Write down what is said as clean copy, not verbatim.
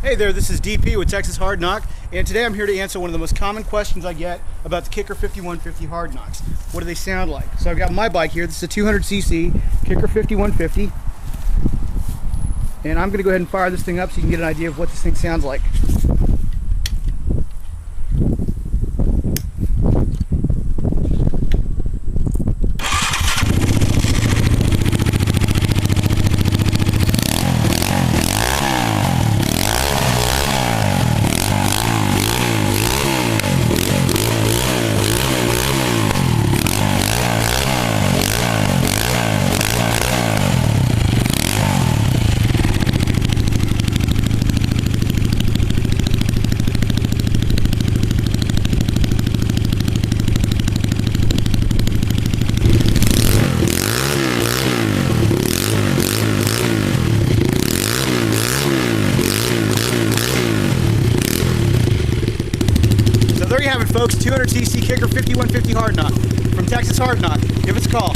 Hey there, this is DP with Texas Hardknock, and today I'm here to answer one of the most common questions I get about the Kikker 5150 Hardknocks. What do they sound like? So I've got my bike here. This is a 200cc Kikker 5150, and I'm going to go ahead and fire this thing up so you can get an idea of what this thing sounds like. So there you have it, folks. 200cc Kikker 5150 Hardknock from Texas Hardknock. Give us a call.